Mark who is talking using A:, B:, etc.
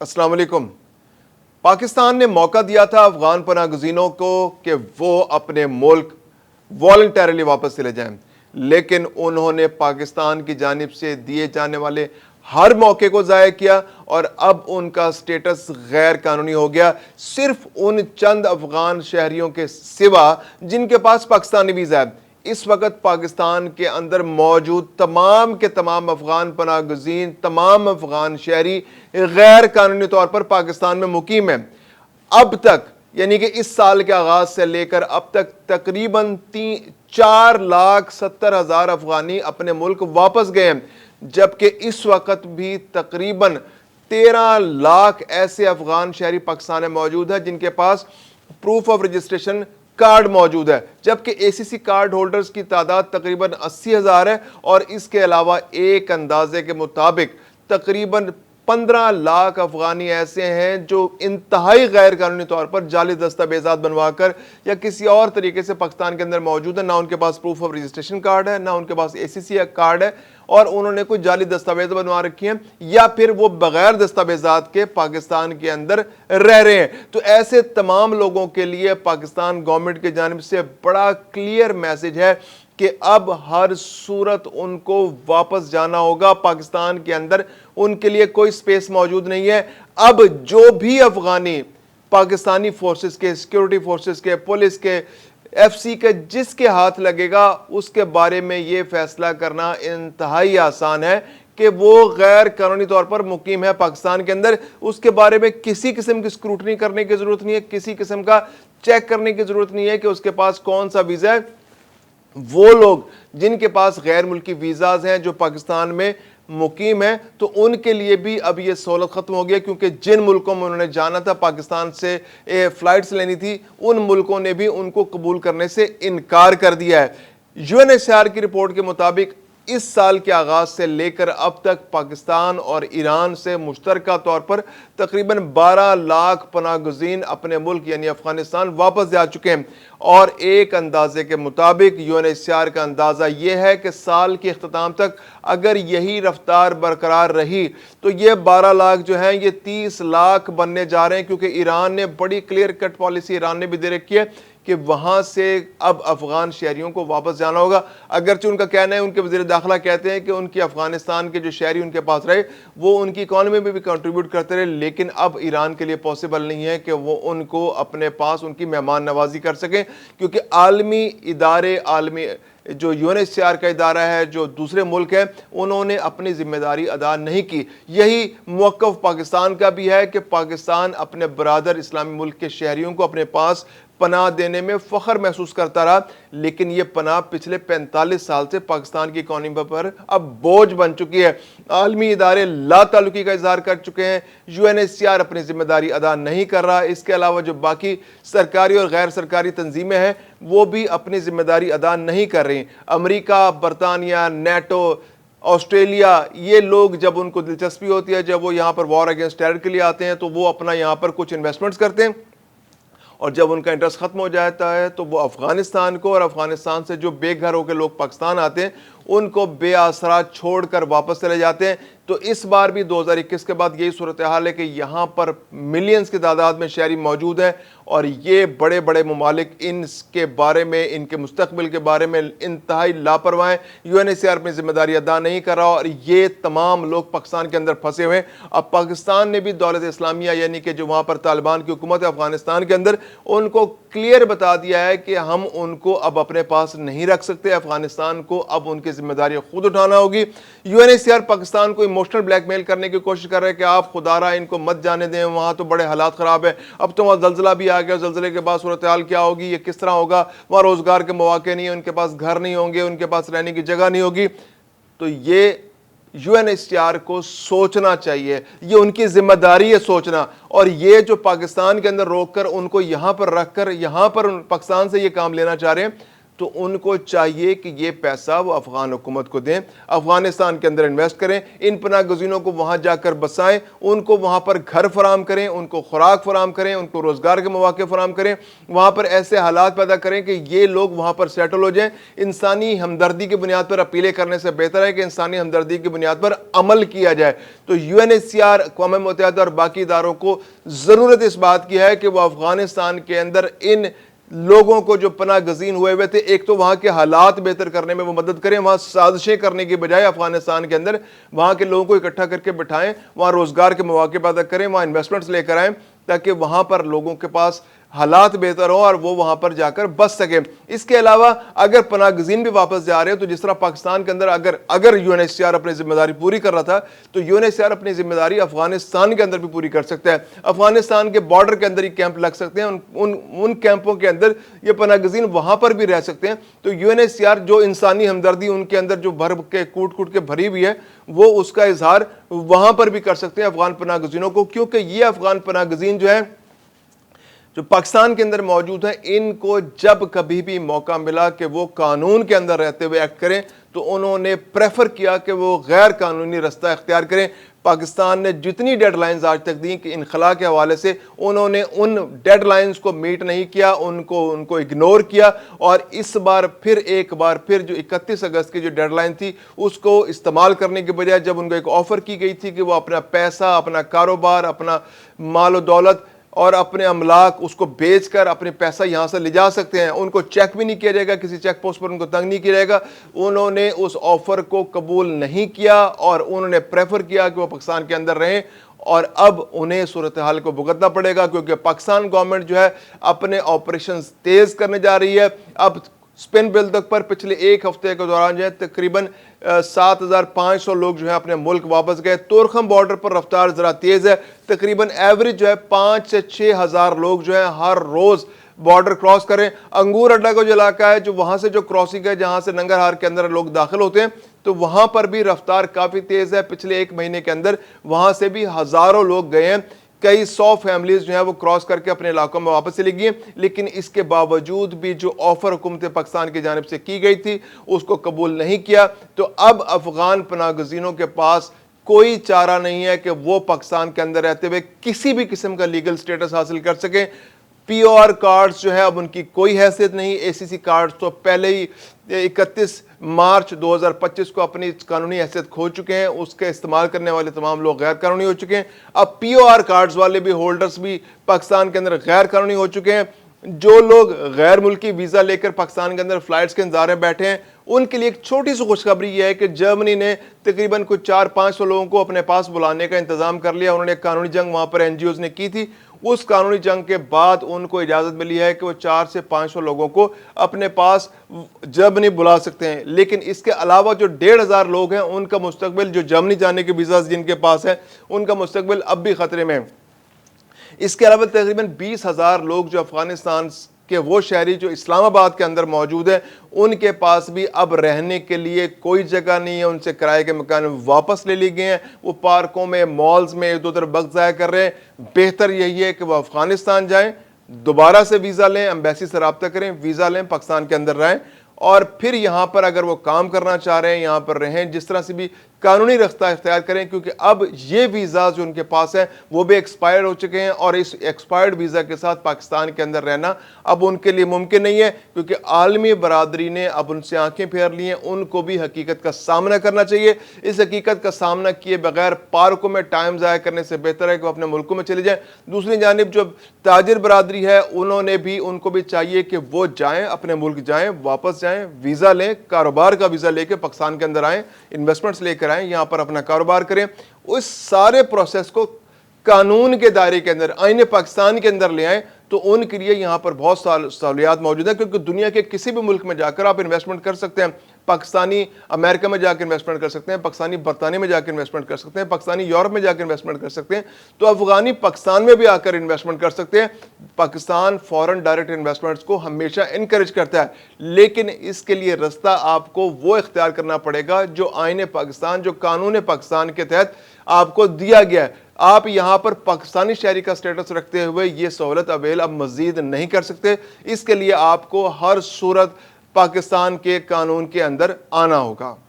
A: السلام علیکم۔ پاکستان نے موقع دیا تھا افغان پناہ گزینوں کو کہ وہ اپنے ملک والنٹیرلی واپس چلے جائیں، لیکن انہوں نے پاکستان کی جانب سے دیے جانے والے ہر موقع کو ضائع کیا اور اب ان کا سٹیٹس غیر قانونی ہو گیا، صرف ان چند افغان شہریوں کے سوا جن کے پاس پاکستانی ویزا ہے۔ اس وقت پاکستان کے اندر موجود تمام کے تمام افغان پناہ گزین، تمام افغان شہری غیر قانونی طور پر پاکستان میں مقیم ہیں۔ اب تک یعنی کہ اس سال کے آغاز سے لے کر اب تک تقریباً 4,70,000 افغانی اپنے ملک واپس گئے ہیں، جبکہ اس وقت بھی تقریباً 13 لاکھ ایسے افغان شہری پاکستان میں موجود ہیں جن کے پاس پروف آف رجسٹریشن کارڈ موجود ہے، جبکہ اے سی سی کارڈ ہولڈرز کی تعداد تقریباً 80,000 ہے، اور اس کے علاوہ ایک اندازے کے مطابق تقریباً 15 لاکھ افغانی ایسے ہیں جو انتہائی غیر قانونی طور پر جعلی دستاویزات بنوا کر یا کسی اور طریقے سے پاکستان کے اندر موجود ہیں۔ نہ ان کے پاس پروف آف رجسٹریشن کارڈ ہے، نہ ان کے پاس اے سی سی کارڈ ہے، اور انہوں نے کوئی جعلی دستاویز بنوا رکھی ہیں، یا پھر وہ بغیر دستاویزات کے پاکستان کے اندر رہ رہے ہیں۔ تو ایسے تمام لوگوں کے لیے پاکستان گورنمنٹ کی جانب سے بڑا کلیئر میسج ہے کہ اب ہر صورت ان کو واپس جانا ہوگا پاکستان کے اندر، ان کے لیے کوئی سپیس موجود نہیں ہے۔ اب جو بھی افغانی پاکستانی فورسز کے، سیکیورٹی فورسز کے، پولیس کے، ایف سی کے، جس کے ہاتھ لگے گا اس کے بارے میں یہ فیصلہ کرنا انتہائی آسان ہے کہ وہ غیر قانونی طور پر مقیم ہے پاکستان کے اندر۔ اس کے بارے میں کسی قسم کی سکروٹنی کرنے کی ضرورت نہیں ہے، کسی قسم کا چیک کرنے کی ضرورت نہیں ہے کہ اس کے پاس کون سا ویزا ہے۔ وہ لوگ جن کے پاس غیر ملکی ویزاز ہیں جو پاکستان میں مقیم ہیں، تو ان کے لیے بھی اب یہ سہولت ختم ہو گیا، کیونکہ جن ملکوں میں انہوں نے جانا تھا پاکستان سے فلائٹس لینی تھی، ان ملکوں نے بھی ان کو قبول کرنے سے انکار کر دیا ہے۔ U N H C R کی رپورٹ کے مطابق اس سال کے آغاز سے لے کر اب تک پاکستان اور ایران سے مشترکہ طور پر تقریباً 12 لاکھ پناہ گزین اپنے ملک یعنی افغانستان واپس جا چکے ہیں، اور ایک اندازے کے مطابق U N H C R کا اندازہ یہ ہے کہ سال کے اختتام تک اگر یہی رفتار برقرار رہی تو یہ 12 لاکھ جو ہیں یہ 30 لاکھ بننے جا رہے ہیں، کیونکہ ایران نے بڑی کلیئر کٹ پالیسی ایران نے بھی دے رکھی ہے کہ وہاں سے اب افغان شہریوں کو واپس جانا ہوگا۔ اگرچہ ان کا کہنا ہے، ان کے وزیر داخلہ کہتے ہیں کہ ان کی افغانستان کے جو شہری ان کے پاس رہے وہ ان کی اکانومی میں بھی کنٹریبیوٹ کرتے رہے، لیکن اب ایران کے لیے پاسبل نہیں ہے کہ وہ ان کو اپنے پاس ان کی مہمان نوازی کر سکیں، کیونکہ عالمی ادارے، عالمی جو U N H C R کا ادارہ ہے، جو دوسرے ملک ہیں، انہوں نے اپنی ذمہ داری ادا نہیں کی۔ یہی موقف پاکستان کا بھی ہے کہ پاکستان اپنے برادر اسلامی ملک کے شہریوں کو اپنے پاس پناہ دینے میں فخر محسوس کرتا رہا، لیکن یہ پناہ پچھلے 45 سال سے پاکستان کی اکانومی پر اب بوجھ بن چکی ہے۔ عالمی ادارے لا تعلقی کا اظہار کر چکے ہیں، U N H C R اپنی ذمہ داری ادا نہیں کر رہا، اس کے علاوہ جو باقی سرکاری اور غیر سرکاری تنظیمیں ہیں وہ بھی اپنی ذمہ داری ادا نہیں کر رہی۔ امریکہ، برطانیہ، نیٹو، آسٹریلیا، یہ لوگ جب ان کو دلچسپی ہوتی ہے، جب وہ یہاں پر وار اگینسٹ ٹیرر کے لیے آتے ہیں تو وہ اپنا یہاں پر کچھ انویسٹمنٹس کرتے ہیں، اور جب ان کا انٹرسٹ ختم ہو جاتا ہے تو وہ افغانستان کو اور افغانستان سے جو بے گھر ہو کے لوگ پاکستان آتے ہیں ان کو بے آسرا چھوڑ کر واپس چلے جاتے ہیں۔ تو اس بار بھی 2021 کے بعد یہی صورتحال ہے کہ یہاں پر ملینز کی تعداد میں شہری موجود ہیں، اور یہ بڑے بڑے ممالک ان کے بارے میں، ان کے مستقبل کے بارے میں انتہائی لاپرواہ ہیں۔ U N H C R اپنی ذمہ داری ادا نہیں کر رہا، اور یہ تمام لوگ پاکستان کے اندر پھنسے ہوئے ہیں۔ اب پاکستان نے بھی دولت اسلامیہ یعنی کہ جو وہاں پر طالبان کی حکومت ہے افغانستان کے اندر، ان کو کلیئر بتا دیا ہے کہ ہم ان کو اب اپنے پاس نہیں رکھ سکتے، افغانستان کو اب ان کی ذمہ داری خود اٹھانا ہوگی۔ U N H C R Pakistan کو ایموشنل بلیک میل کرنے کی کوشش کر رہے ہیں کہ آپ خدا را ان کو مت جانے دیں، وہاں تو بڑے حالات خراب ہیں، اب تو وہاں زلزلہ بھی آ گیا، زلزلے کے بعد صورتحال کیا ہوگی، یہ کس طرح ہوگا، وہاں روزگار کے مواقع نہیں ہیں، ان کے پاس گھر نہیں ہوں گے، ان کے پاس رہنے کی جگہ نہیں ہوگی۔ تو یہ U N H C R کو سوچنا چاہیے، یہ ان کی ذمہ داری ہے سوچنا، اور یہ جو پاکستان کے اندر روک کر ان کو یہاں پر رکھ کر یہاں پر پاکستان سے یہ کام لینا چاہ رہے ہیں، تو ان کو چاہیے کہ یہ پیسہ وہ افغان حکومت کو دیں، افغانستان کے اندر انویسٹ کریں، ان پناہ گزینوں کو وہاں جا کر بسائیں، ان کو وہاں پر گھر فراہم کریں، ان کو خوراک فراہم کریں، ان کو روزگار کے مواقع فراہم کریں، وہاں پر ایسے حالات پیدا کریں کہ یہ لوگ وہاں پر سیٹل ہو جائیں۔ انسانی ہمدردی کی بنیاد پر اپیلیں کرنے سے بہتر ہے کہ انسانی ہمدردی کی بنیاد پر عمل کیا جائے۔ تو UNHCR، اقوام متحدہ اور باقی اداروں کو ضرورت اس بات کی ہے کہ وہ افغانستان کے اندر ان لوگوں کو جو پناہ گزین ہوئے تھے، ایک تو وہاں کے حالات بہتر کرنے میں وہ مدد کریں، وہاں سازشیں کرنے کی بجائے افغانستان کے اندر وہاں کے لوگوں کو اکٹھا کر کے بٹھائیں، وہاں روزگار کے مواقع پیدا کریں، وہاں انویسٹمنٹس لے کر آئیں تاکہ وہاں پر لوگوں کے پاس حالات بہتر ہوں اور وہ وہاں پر جا کر بس سکیں۔ اس کے علاوہ اگر پناہ گزین بھی واپس جا رہے ہیں تو جس طرح پاکستان کے اندر اگر UNHCR اپنی ذمہ داری پوری کر رہا تھا تو UNHCR اپنی ذمہ داری افغانستان کے اندر بھی پوری کر سکتا ہے۔ افغانستان کے بارڈر کے اندر ہی کیمپ لگ سکتے ہیں، ان کیمپوں کے اندر یہ پناہ گزین وہاں پر بھی رہ سکتے ہیں۔ تو UNHCR جو انسانی ہمدردی ان کے اندر جو بھر کے کوٹ کے بھری ہوئی ہے، وہ اس کا اظہار وہاں پر بھی کر سکتے ہیں افغان پناہ گزینوں کو، کیونکہ یہ افغان پناہ گزین جو ہے جو پاکستان کے اندر موجود ہیں، ان کو جب کبھی بھی موقع ملا کہ وہ قانون کے اندر رہتے ہوئے ایکٹ کریں تو انہوں نے پریفر کیا کہ وہ غیر قانونی رستہ اختیار کریں۔ پاکستان نے جتنی ڈیڈ لائنز آج تک دیں کہ انخلا کے حوالے سے، انہوں نے ان ڈیڈ لائنز کو میٹ نہیں کیا، ان کو اگنور کیا، اور اس بار پھر جو 31 اگست کی جو ڈیڈ لائن تھی اس کو استعمال کرنے کے بجائے جب ان کو ایک آفر کی گئی تھی کہ وہ اپنا پیسہ، اپنا کاروبار، اپنا مال و دولت اور اپنے املاک اس کو بیچ کر اپنے پیسہ یہاں سے لے جا سکتے ہیں، ان کو چیک بھی نہیں کیا جائے گا، کسی چیک پوسٹ پر ان کو تنگ نہیں کیا جائے گا، انہوں نے اس آفر کو قبول نہیں کیا اور انہوں نے پریفر کیا کہ وہ پاکستان کے اندر رہیں، اور اب انہیں صورتحال کو بھگتنا پڑے گا کیونکہ پاکستان گورنمنٹ جو ہے اپنے آپریشنز تیز کرنے جا رہی ہے۔ اب سپن بلدک پر پچھلے ایک ہفتے کے دوران جو ہے تقریباً 7500 لوگ جو ہے اپنے ملک واپس گئے۔ تورخم بارڈر پر رفتار ذرا تیز ہے، تقریباً ایوریج جو ہے 5 سے 6 ہزار لوگ جو ہے ہر روز بارڈر کراس کریں۔ انگور اڈا کا جو علاقہ ہے، جو وہاں سے جو کراسنگ ہے جہاں سے ننگرہار کے اندر لوگ داخل ہوتے ہیں، تو وہاں پر بھی رفتار کافی تیز ہے۔ پچھلے ایک مہینے کے اندر وہاں سے بھی ہزاروں لوگ گئے ہیں، کئی 100 فیملیز جو ہیں وہ کراس کر کے اپنے علاقوں میں واپس چلی گئی ہیں، لیکن اس کے باوجود بھی جو آفر حکومت پاکستان کی جانب سے کی گئی تھی اس کو قبول نہیں کیا۔ تو اب افغان پناہ گزینوں کے پاس کوئی چارہ نہیں ہے کہ وہ پاکستان کے اندر رہتے ہوئے کسی بھی قسم کا لیگل سٹیٹس حاصل کر سکیں۔ POR کارڈز جو ہے اب ان کی کوئی حیثیت نہیں۔ ACC کارڈز تو پہلے ہی 31 مارچ 2025 کو اپنی قانونی حیثیت کھو چکے ہیں، اس کے استعمال کرنے والے تمام لوگ غیر قانونی ہو چکے ہیں۔ اب POR کارڈز والے بھی ہولڈرز بھی پاکستان کے اندر غیر قانونی ہو چکے ہیں۔ جو لوگ غیر ملکی ویزا لے کر پاکستان کے اندر فلائٹس کے انتظار میں بیٹھے ہیں، ان کے لیے ایک چھوٹی سی خوشخبری یہ ہے کہ جرمنی نے تقریباً کچھ 400-500 لوگوں کو اپنے پاس بلانے کا انتظام کر لیا۔ انہوں نے قانونی جنگ وہاں پر NGOs نے کی تھی، اس قانونی جنگ کے بعد ان کو اجازت ملی ہے کہ وہ 400 سے 500 لوگوں کو اپنے پاس جرمنی بلا سکتے ہیں۔ لیکن اس کے علاوہ جو 1500 لوگ ہیں ان کا مستقبل، جو جرمنی جانے کے ویزاز جن کے پاس ہیں، ان کا مستقبل اب بھی خطرے میں ہے۔ اس کے علاوہ تقریباً 20,000 لوگ جو افغانستان کے وہ شہری جو اسلام آباد کے اندر موجود ہیں، ان کے پاس بھی اب رہنے کے لیے کوئی جگہ نہیں ہے، ان سے کرائے کے مکان واپس لے لی گئے ہیں، وہ پارکوں میں، مالز میں ادھر ادھر وقت ضائع کر رہے ہیں۔ بہتر یہی ہے کہ وہ افغانستان جائیں، دوبارہ سے ویزا لیں، ایمبیسی سے رابطہ کریں، ویزا لیں، پاکستان کے اندر رہیں، اور پھر یہاں پر اگر وہ کام کرنا چاہ رہے ہیں یہاں پر رہیں، جس طرح سے بھی قانونی رستہ اختیار کریں، کیونکہ اب یہ ویزا جو ان کے پاس ہیں وہ بھی ایکسپائر ہو چکے ہیں، اور اس ایکسپائرڈ ویزا کے ساتھ پاکستان کے اندر رہنا اب ان کے لیے ممکن نہیں ہے، کیونکہ عالمی برادری نے اب ان سے آنکھیں پھیر لی ہیں۔ ان کو بھی حقیقت کا سامنا کرنا چاہیے۔ اس حقیقت کا سامنا کیے بغیر پارکوں میں ٹائم ضائع کرنے سے بہتر ہے کہ وہ اپنے ملکوں میں چلے جائیں۔ دوسری جانب جو تاجر برادری ہے ان کو بھی چاہیے کہ وہ جائیں، اپنے ملک جائیں، واپس جائیں، ویزا لیں، کاروبار کا ویزا لے کے پاکستان کے اندر آئیں، انویسٹمنٹس لے کر آئیں، یہاں پر اپنا کاروبار کریں۔ اس سارے پروسیس کو قانون کے دائرے کے اندر، آئین پاکستان کے اندر لے آئیں، تو ان کے لیے یہاں پر بہت سہولیات موجود ہیں، کیونکہ دنیا کے کسی بھی ملک میں جا کر آپ انویسٹمنٹ کر سکتے ہیں۔ پاکستانی امریکہ میں جا کے انویسٹمنٹ کر سکتے ہیں، پاکستانی برطانیہ میں جا کے انویسٹمنٹ کر سکتے ہیں، پاکستانی یورپ میں جا کے انویسٹمنٹ کر سکتے ہیں، تو افغانی پاکستان میں بھی آ کر انویسٹمنٹ کر سکتے ہیں۔ پاکستان فورن ڈائریکٹ انویسٹمنٹس کو ہمیشہ انکریج کرتا ہے، لیکن اس کے لیے رستہ آپ کو وہ اختیار کرنا پڑے گا جو آئین پاکستان، جو قانون پاکستان کے تحت آپ کو دیا گیا ہے۔ آپ یہاں پر پاکستانی شہری کا سٹیٹس رکھتے ہوئے یہ سہولت اویل اب مزید نہیں کر سکتے۔ اس کے لیے آپ کو ہر صورت پاکستان کے قانون کے اندر آنا ہوگا۔